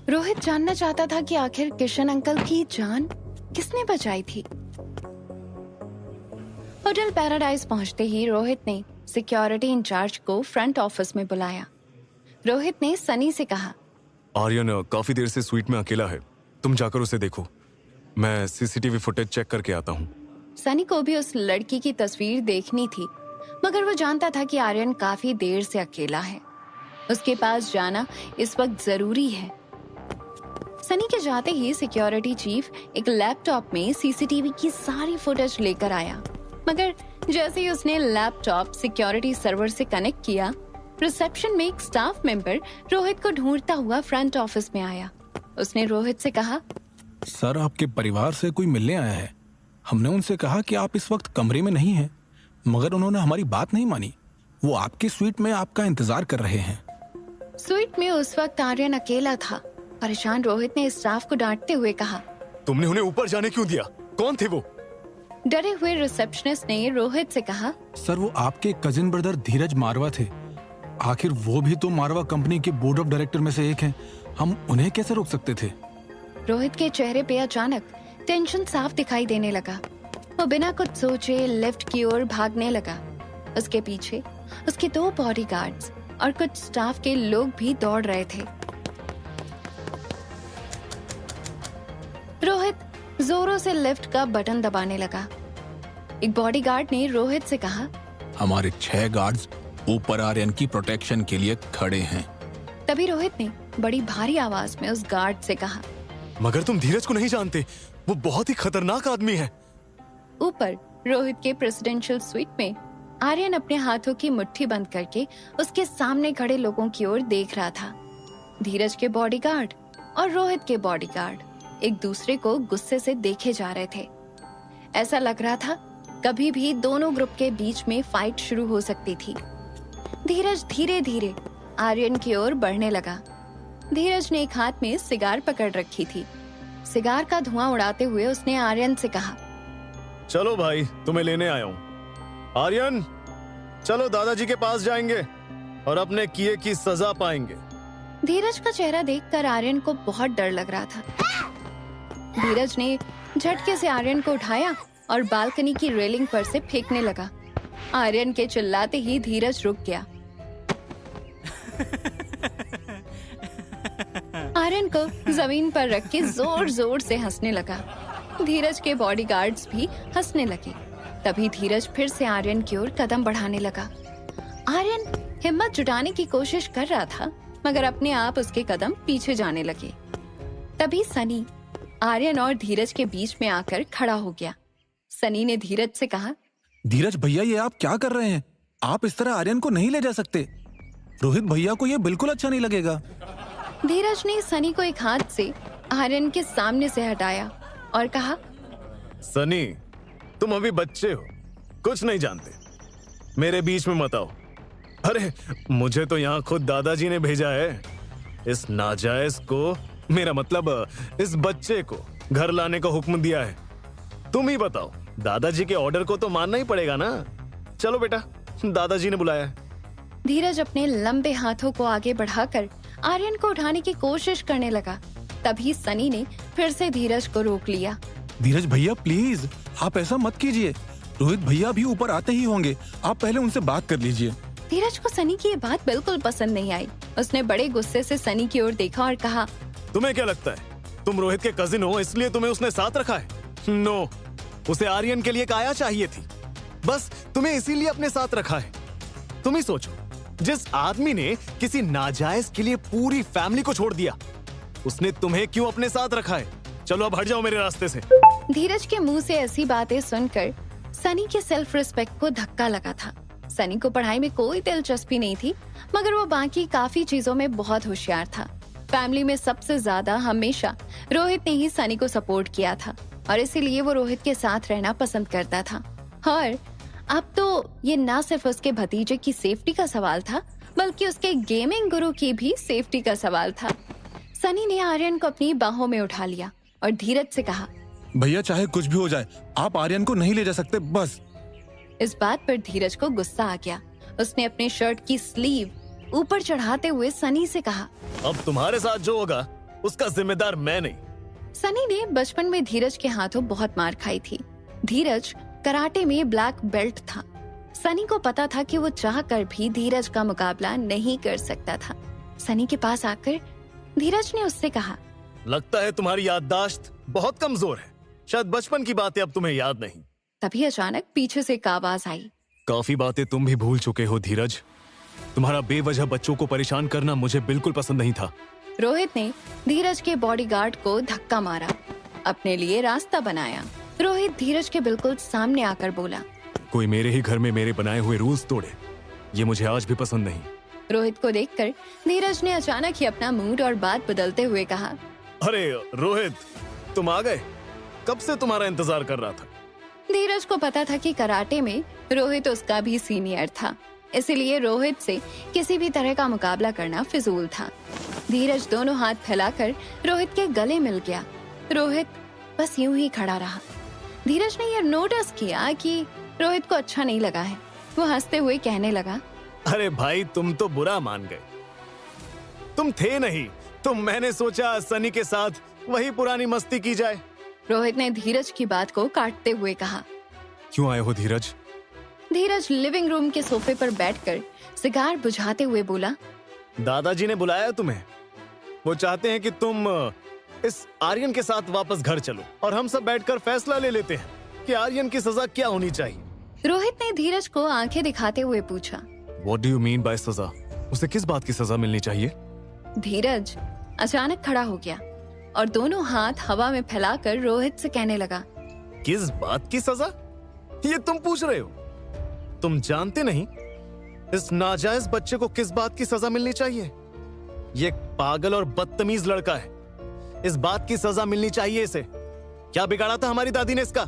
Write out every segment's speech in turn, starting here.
रोहित जानना चाहता था कि आखिर किशन अंकल की जान किसने बचाई थी। होटल पैराडाइज पहुंचते ही रोहित ने सिक्योरिटी इंचार्ज को फ्रंट ऑफिस में बुलाया। रोहित ने सनी से कहा, आर्यन काफी देर से स्वीट में अकेला है, तुम जाकर उसे देखो, मैं सीसीटीवी फुटेज चेक करके आता हूँ। सनी को भी उस लड़की की तस्वीर देखनी थी, मगर वो जानता था कि आर्यन काफी देर से अकेला है। उसके पास जाना इस वक्त जरूरी है। सनी के जाते ही सिक्योरिटी चीफ एक लैपटॉप में सीसीटीवी की सारी फुटेज लेकर आया, मगर जैसे ही उसने लैपटॉप सिक्योरिटी सर्वर से कनेक्ट किया, रिसेप्शन में एक स्टाफ मेंबर रोहित को ढूंढता हुआ फ्रंट ऑफिस में आया। उसने रोहित से कहा, सर, आपके परिवार से कोई मिलने आया है। हमने उनसे कहा कि आप इस वक्त कमरे में नहीं हैं, मगर उन्होंने हमारी बात नहीं मानी। वो आपकी स्वीट में आपका इंतजार कर रहे हैं। स्वीट में उस वक्त आर्यन अकेला था। परेशान रोहित ने स्टाफ को डांटते हुए कहा, तुमने उन्हें ऊपर जाने क्यों दिया? कौन थे वो? डरे हुए रिसेप्शनिस्ट ने रोहित से कहा, सर, वो आपके कजिन ब्रदर धीरज मारवा थे। आखिर वो भी तो मारवा कंपनी के बोर्ड ऑफ डायरेक्टर में से एक हैं। हम उन्हें कैसे रोक सकते थे? रोहित के चेहरे पे अचानक टेंशन साफ दिखाई देने लगा। वो बिना कुछ सोचे लिफ्ट की ओर भागने लगा। उसके पीछे उसके 2 बॉडीगार्ड्स और कुछ स्टाफ के लोग भी दौड़ रहे थे। रोहित जोरों से लिफ्ट का बटन दबाने लगा। एक बॉडीगार्ड ने रोहित से कहा, हमारे 6 गार्ड्स ऊपर आर्यन की प्रोटेक्शन के लिए खड़े हैं। तभी रोहित ने बड़ी भारी आवाज में उस गार्ड से कहा, मगर तुम धीरज को नहीं जानते, वो बहुत ही खतरनाक आदमी है। ऊपर रोहित के प्रेसिडेंशियल स्वीट में आर्यन अपने हाथों की मुट्ठी बंद करके उसके सामने खड़े लोगों की ओर देख रहा था। धीरज के बॉडीगार्ड और रोहित के बॉडीगार्ड एक दूसरे को गुस्से से देखे जा रहे थे। ऐसा लग रहा था कभी भी दोनों ग्रुप के बीच में फाइट शुरू हो सकती थी। धीरज धीरे धीरे आर्यन की ओर बढ़ने लगा। धीरज ने एक हाथ में सिगार पकड़ रखी थी। सिगार का धुआं उड़ाते हुए उसने आर्यन से कहा, चलो भाई, तुम्हें लेने आया हूँ। आर्यन, चलो दादाजी के पास जाएंगे और अपने किए की सजा पाएंगे। धीरज का चेहरा देखकर आर्यन को बहुत डर लग रहा था। धीरज ने झटके से आर्यन को उठाया और बालकनी की रेलिंग पर से फेंकने लगा। आर्यन के चिल्लाते ही धीरज रुक गया। आर्यन को जमीन पर रख के जोर जोर से हंसने लगा। धीरज के बॉडीगार्ड्स भी हंसने लगे। तभी धीरज फिर से आर्यन की ओर कदम बढ़ाने लगा। आर्यन हिम्मत जुटाने की कोशिश कर रहा था, मगर अपने आप उसके कदम पीछे जाने लगे। तभी सनी आर्यन और धीरज के बीच में आकर खड़ा हो गया। सनी ने धीरज से कहा, धीरज भैया, ये आप क्या कर रहे हैं? आप इस तरह आर्यन को नहीं ले जा सकते। रोहित भैया को ये बिल्कुल अच्छा नहीं लगेगा। धीरज ने सनी को एक हाथ से आर्यन के सामने से हटाया और कहा, सनी, तुम अभी बच्चे हो, कुछ नहीं जानते, मेरे बीच में मत आओ। अरे, मुझे तो यहाँ खुद दादाजी ने भेजा है। इस नाजायज को, मेरा मतलब इस बच्चे को घर लाने का हुक्म दिया है। तुम ही बताओ, दादाजी के ऑर्डर को तो मानना ही पड़ेगा ना। चलो बेटा, दादाजी ने बुलाया है। धीरज अपने लंबे हाथों को आगे बढ़ाकर आर्यन को उठाने की कोशिश करने लगा। तभी सनी ने फिर से धीरज को रोक लिया। धीरज भैया, प्लीज आप ऐसा मत कीजिए। रोहित भैया भी ऊपर आते ही होंगे, आप पहले उनसे बात कर लीजिए। धीरज को सनी की ये बात बिल्कुल पसंद नहीं आई। उसने बड़े गुस्से से सनी की ओर देखा और कहा, तुम्हें क्या लगता है तुम रोहित के कजिन हो इसलिए तुम्हें उसने साथ रखा है? नो, उसे आर्यन के लिए काया चाहिए थी, बस तुम्हें इसीलिए अपने साथ रखा है। तुम ही सोचो, जिस आदमी ने किसी नाजायज के लिए पूरी फैमिली को छोड़ दिया, उसने तुम्हें क्यों अपने साथ रखा है? चलो अब हट जाओ मेरे रास्ते से। धीरज के मुंह से ऐसी बातें सुनकर सनी के सेल्फ रिस्पेक्ट को धक्का लगा था। सनी को पढ़ाई में कोई दिलचस्पी नहीं थी, मगर वो बाकी काफी चीजों में बहुत होशियार था। फैमिली में सबसे ज्यादा हमेशा रोहित ने ही सनी को सपोर्ट किया था और इसीलिए वो रोहित के साथ रहना पसंद करता था। और अब तो ये ना सिर्फ उसके भतीजे की सेफ्टी का सवाल था, बल्कि उसके गेमिंग गुरु की भी सेफ्टी का सवाल था। सनी ने आर्यन को अपनी बाहों में उठा लिया और धीरज से कहा, भैया चाहे कुछ भी हो जाए, आप आर्यन को नहीं ले जा सकते, बस। इस बात पर धीरज को गुस्सा आ गया। उसने अपने शर्ट की स्लीव ऊपर चढ़ाते हुए सनी से कहा, अब तुम्हारे साथ जो होगा उसका जिम्मेदार मैं नहीं। सनी ने बचपन में धीरज के हाथों बहुत मार खाई थी। धीरज कराटे में ब्लैक बेल्ट था। सनी को पता था कि वो चाह कर भी धीरज का मुकाबला नहीं कर सकता था। सनी के पास आकर धीरज ने उससे कहा, लगता है तुम्हारी याददाश्त बहुत कमजोर है। शायद बचपन की बातें अब तुम्हें याद नहीं। तभी अचानक पीछे से एक आवाज आई, काफी बातें तुम भी भूल चुके हो धीरज। तुम्हारा बेवजह बच्चों को परेशान करना मुझे बिल्कुल पसंद नहीं था। रोहित ने धीरज के बॉडीगार्ड को धक्का मारा, अपने लिए रास्ता बनाया। रोहित धीरज के बिल्कुल सामने आकर बोला, कोई मेरे ही घर में मेरे बनाए हुए रूल्स तोड़े, ये मुझे आज भी पसंद नहीं। रोहित को देखकर धीरज ने अचानक ही अपना मूड और बात बदलते हुए कहा, अरे रोहित, तुम आ गए। कब से तुम्हारा इंतजार कर रहा था। धीरज को पता था कि कराटे में रोहित उसका भी सीनियर था, इसलिए रोहित से किसी भी तरह का मुकाबला करना फिजूल था। धीरज दोनों हाथ फैलाकर रोहित के गले मिल गया। रोहित बस यूं ही खड़ा रहा। धीरज ने यह नोटिस किया कि रोहित को अच्छा नहीं लगा है। वो हंसते हुए कहने लगा, अरे भाई, तुम तो बुरा मान गए। तुम थे नहीं, तो मैंने सोचा सनी के साथ वही पुरानी मस्ती की जाए। रोहित ने धीरज की बात को काटते हुए कहा। क्यों आए हो धीरज? धीरज लिविंग रूम के सोफे पर बैठकर सिगार बुझाते हुए बोला, दादाजी ने बुलाया तुम्हें। वो चाहते हैं कि तुम इस आर्यन के साथ वापस घर चलो और हम सब बैठकर फैसला ले लेते हैं कि आर्यन की सजा क्या होनी चाहिए। रोहित ने धीरज को आंखें दिखाते हुए पूछा, What do you mean by सजा? उसे किस बात की सजा मिलनी चाहिए? धीरज अचानक खड़ा हो गया और दोनों हाथ हवा में फैलाकर रोहित से कहने लगा, किस बात की सजा? ये तुम पूछ रहे हो? तुम जानते नहीं इस नाजायज बच्चे को किस बात की सजा मिलनी चाहिए? ये एक पागल और बदतमीज लड़का है। इस बात की सजा मिलनी चाहिए इसे। क्या बिगाड़ा था हमारी दादी ने इसका?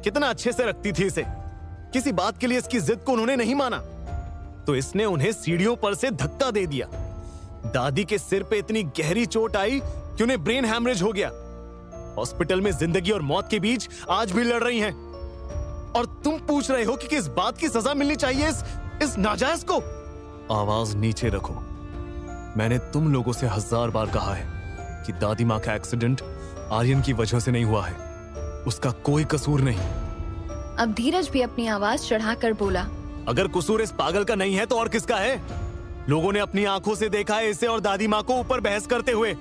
कितना अच्छे से रखती थी इसे। किसी बात के लिए इसकी जिद को उन्होंने नहीं माना, तो इसने उन्हें सीढ़ियों पर से धक्का दे दिया। दादी के सिर पे इतनी गहरी चोट आई कि उन्हें ब्रेन हैमरेज हो गया। हॉस्पिटल में जिंदगी और मौत के बीच आज भी लड़ रही हैं। और तुम पूछ रहे हो कि किस बात की सजा मिलनी चाहिए इस नाजायज को? आवाज नीचे रखो। मैंने तुम लोगों से 1000 बार कहा है कि दादी माँ का एक्सीडेंट आर्यन की वजह से नहीं हुआ है। उसका कोई कसूर नहीं। अब धीरज भी अपनी आवाज चढ़ाकर बोला, अगर कसूर इस पागल का नहीं है तो और किसका है? लोगों ने अपनी आंखों से देखा है इसे और दादी माँ को ऊपर बहस करते हुए,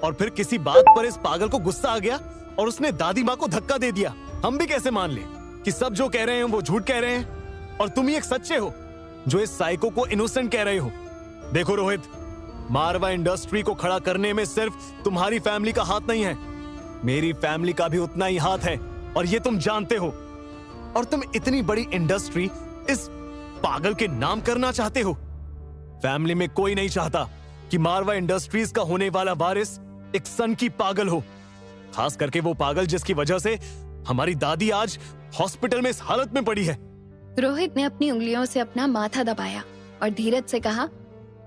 और फिर किसी बात पर इस पागल को गुस्सा आ गया और उसने दादी माँ को धक्का दे दिया। हम भी कैसे मान लें कि सब जो कह रहे हैं वो झूठ कह रहे हैं और तुम ही एक सच्चे हो जो इस साइको को इनोसेंट कह रहे हो? देखो रोहित, मारवा इंडस्ट्री को खड़ा करने में सिर्फ तुम्हारी फैमिली का हाथ नहीं है, मेरी फैमिली का भी उतना ही हाथ है, और ये तुम जानते हो। और तुम इतनी बड़ी इंडस्ट्री इस पागल के नाम करना चाहते हो। फैमिली में कोई नहीं चाहता कि मारवा इंडस्ट्रीज का होने वाला वारिस एक सन की पागल हो, खास करके वो पागल जिसकी वजह से हमारी दादी आज हॉस्पिटल में इस हालत में पड़ी है। रोहित ने अपनी उंगलियों से अपना माथा दबाया और धीरज से कहा,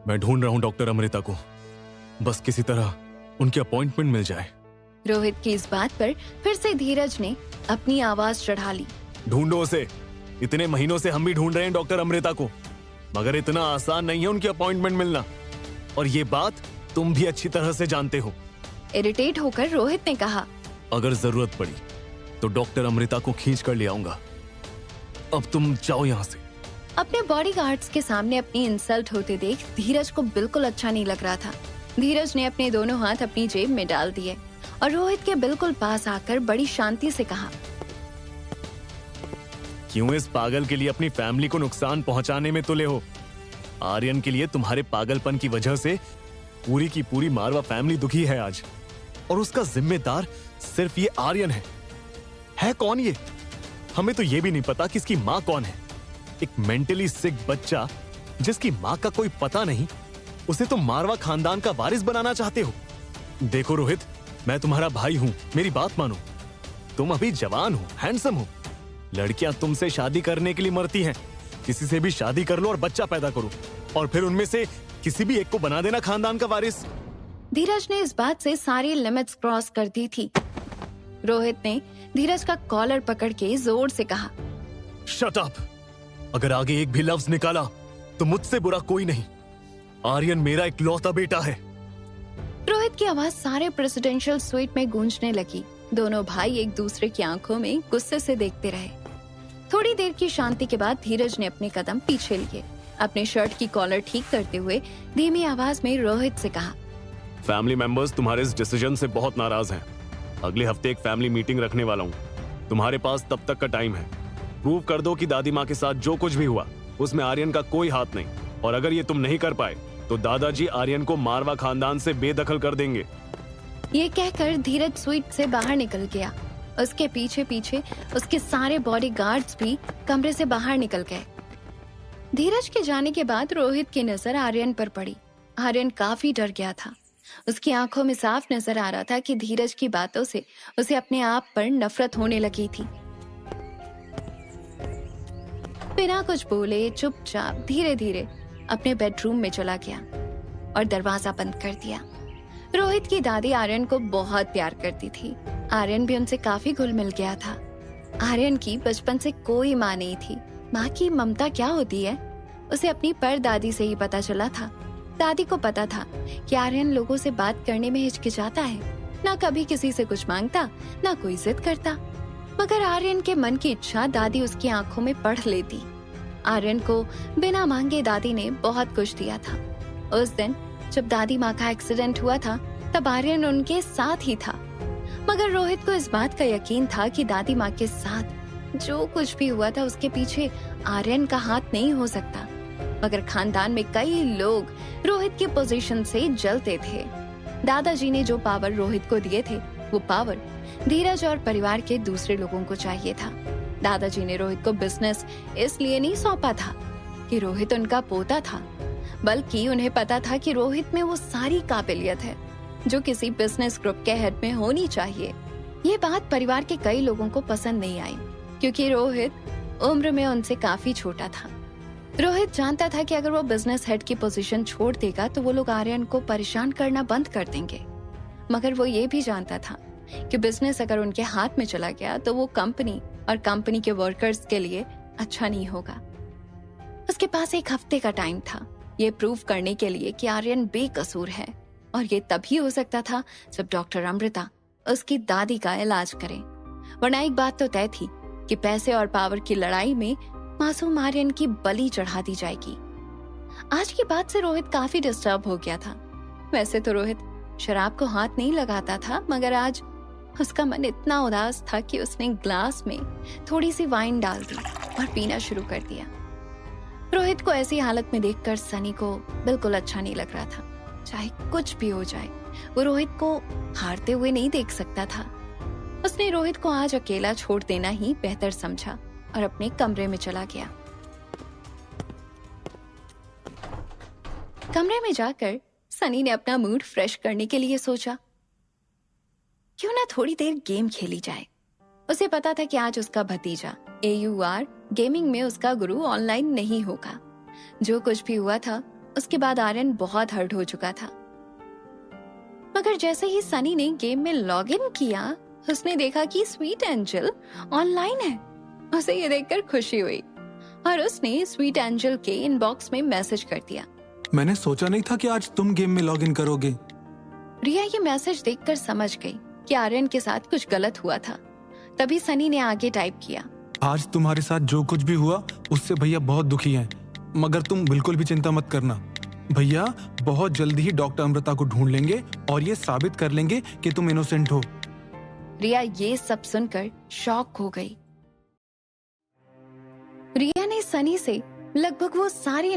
मैं ढूंढ रहा हूँ डॉक्टर अमृता को, बस किसी तरह उनकी अपॉइंटमेंट मिल जाए। रोहित की इस बात पर फिर से धीरज ने अपनी आवाज चढ़ा ली, ढूंढो उसे। इतने महीनों से हम भी ढूंढ रहे हैं डॉक्टर अमृता को, मगर इतना आसान नहीं है उनकी अपॉइंटमेंट मिलना, और ये बात तुम भी अच्छी तरह से जानते हो। इरिटेट होकर रोहित ने कहा, अगर जरूरत पड़ी तो डॉक्टर अमृता को खींच कर ले आऊंगा। अब तुम जाओ यहाँ से। अपने बॉडीगार्ड्स के सामने अपनी इंसल्ट होते देख धीरज को बिल्कुल अच्छा नहीं लग रहा था। धीरज ने अपने दोनों हाथ अपनी जेब में डाल दिए और रोहित के बिल्कुल पास आकर बड़ी शांति से कहा, क्यों इस पागल के लिए अपनी फैमिली को नुकसान पहुंचाने में तुले हो? आर्यन के लिए तुम्हारे पागलपन की वजह से पूरी की पूरी मारवा फैमिली दुखी है आज, और उसका जिम्मेदार सिर्फ ये आर्यन है कौन ये? हमें तो ये भी नहीं पता कि इसकी माँ कौन है। एक मेंटली सिक बच्चा जिसकी माँ का कोई पता नहीं, उसे तुम मारवा खानदान का वारिस बनाना चाहते हो। देखो रोहित, मैं तुम्हारा भाई हूँ, मेरी बात मानो। तुम अभी जवान हो, हैंडसम हो। लड़कियां तुमसे शादी करने के लिए मरती हैं। किसी से भी शादी कर लो और बच्चा पैदा करो, और फिर उनमें से किसी भी एक को बना देना खानदान का वारिस। धीरज ने इस बात से सारी लिमिट्स क्रॉस कर दी थी। रोहित ने धीरज का कॉलर पकड़ के जोर से कहा, शट अप। अगर आगे एक भी लफ्ज निकाला तो मुझसे बुरा कोई नहीं। आर्यन मेरा इकलौता बेटा है। रोहित की आवाज सारे प्रेसिडेंशियल स्वीट में गूंजने लगी। दोनों भाई एक दूसरे की आंखों में गुस्से से देखते रहे। थोड़ी देर की शांति के बाद धीरज ने अपने कदम पीछे लिए। अपने शर्ट की कॉलर ठीक करते हुए धीमी आवाज में रोहित से कहा, फैमिली मेंबर्स तुम्हारे इस डिसीजन से बहुत नाराज हैं। अगले हफ्ते एक फैमिली मीटिंग रखने वाला हूँ। तुम्हारे पास तब तक का टाइम है। प्रूव कर दो कि दादी माँ के साथ जो कुछ भी हुआ उसमें आर्यन का कोई हाथ नहीं, और अगर ये तुम नहीं कर पाए तो दादाजी आर्यन को मारवा खानदान से बेदखल कर देंगे। ये कहकर धीरज स्वीट से बाहर निकल गया। उसके पीछे पीछे उसके सारे बॉडीगार्ड्स भी कमरे से बाहर निकल गए। धीरज के जाने के बाद रोहित की नजर आर्यन पर पड़ी। आर्यन काफी डर गया था। उसकी आंखों में साफ नजर आ रहा था कि धीरज की बातों से उसे अपने आप पर नफरत होने लगी थी। बिना कुछ बोले चुपचाप धीरे धीरे अपने बेडरूम में चला गया और दरवाजा बंद कर दिया। रोहित की दादी आर्यन को बहुत प्यार करती थी। आर्यन भी उनसे काफी घुल मिल गया था। आर्यन की बचपन से कोई माँ नहीं थी। माँ की ममता क्या होती है उसे अपनी परदादी से ही पता चला था। दादी को पता था कि आर्यन लोगों से बात करने में हिचकिचाता है, ना कभी किसी से कुछ मांगता, ना कोई जिद करता। मगर आर्यन के मन की इच्छा दादी उसकी आंखों में पढ़ लेती। आर्यन को बिना मांगे दादी ने बहुत कुछ दिया था। उस दिन जब दादी माँ का एक्सीडेंट हुआ था तब आर्यन उनके साथ ही था। मगर रोहित को इस बात का यकीन था कि दादी माँ के साथ जो कुछ भी हुआ था उसके पीछे आर्यन का हाथ नहीं हो सकता। मगर खानदान में कई लोग रोहित की पोजीशन से जलते थे। दादाजी ने जो पावर रोहित को दिए थे वो पावर धीरज और परिवार के दूसरे लोगों को चाहिए था। दादाजी ने रोहित को बिजनेस इसलिए नहीं सौंपा था कि रोहित उनका पोता था, बल्कि उन्हें पता था कि रोहित में वो सारी काबिलियत है जो किसी बिजनेस ग्रुप के हेड में होनी चाहिए। ये बात परिवार के कई लोगों को पसंद नहीं आई क्योंकि रोहित उम्र में उनसे काफी छोटा था। रोहित जानता था कि अगर वो बिजनेस हेड की पोजीशन छोड़ देगा तो वो लोग आर्यन को परेशान करना बंद कर देंगे। मगर वो ये भी जानता था कि बिजनेस अगर उनके हाथ में चला गया तो वो कंपनी और कंपनी के वर्कर्स के लिए अच्छा नहीं होगा। उसके पास एक हफ्ते का टाइम था ये प्रूव करने के लिए कि आर्यन बेकसूर है, और ये तभी हो सकता था जब डॉक्टर अमृता उसकी दादी का इलाज करे। वरना एक बात तो तय थी कि पैसे और पावर की लड़ाई में मासूम आर्यन की बलि चढ़ा दी जाएगी। आज की बात से रोहित काफी डिस्टर्ब हो गया था। वैसे तो रोहित शराब को हाथ नहीं लगाता था, मगर आज उसका मन इतना उदास था कि उसने ग्लास में थोड़ी सी वाइन डाल दी और पीना शुरू कर दिया। रोहित को ऐसी हालत में देखकर सनी को बिल्कुल अच्छा नहीं लग रहा था। चाहे कुछ भी हो जाए वो रोहित को हारते हुए नहीं देख सकता था। उसने रोहित को आज अकेला छोड़ देना ही बेहतर समझा और अपने कमरे में चला गया। कमरे में जाकर सनी ने अपना मूड फ्रेश करने के लिए सोचा क्यों ना थोड़ी देर गेम खेली जाए। उसे पता था कि आज उसका भतीजा AUR गेमिंग में उसका गुरु ऑनलाइन नहीं होगा। जो कुछ भी हुआ था उसके बाद आर्यन बहुत हर्ट हो चुका था। मगर जैसे ही सनी ने गेम में लॉग इन किया उसने देखा कि स्वीट एंजल ऑनलाइन है। उसे ये देखकर खुशी हुई और उसने स्वीट एंजल के इनबॉक्स में मैसेज कर दिया, मैंने सोचा नहीं था कि आज तुम गेम में लॉग इन करोगे। रिया ये मैसेज देखकर समझ गई कि आर्यन के साथ कुछ गलत हुआ था। तभी सनी ने आगे टाइप किया, आज तुम्हारे साथ जो कुछ भी हुआ उससे भैया बहुत दुखी हैं, मगर तुम बिल्कुल भी चिंता मत करना। भैया बहुत जल्दी ही डॉक्टर अमृता को ढूंढ लेंगे और ये साबित कर लेंगे कि तुम इनोसेंट हो। रिया ये सब सुनकर शॉक हो गई। रिया ने सनी से लगभग वो सारी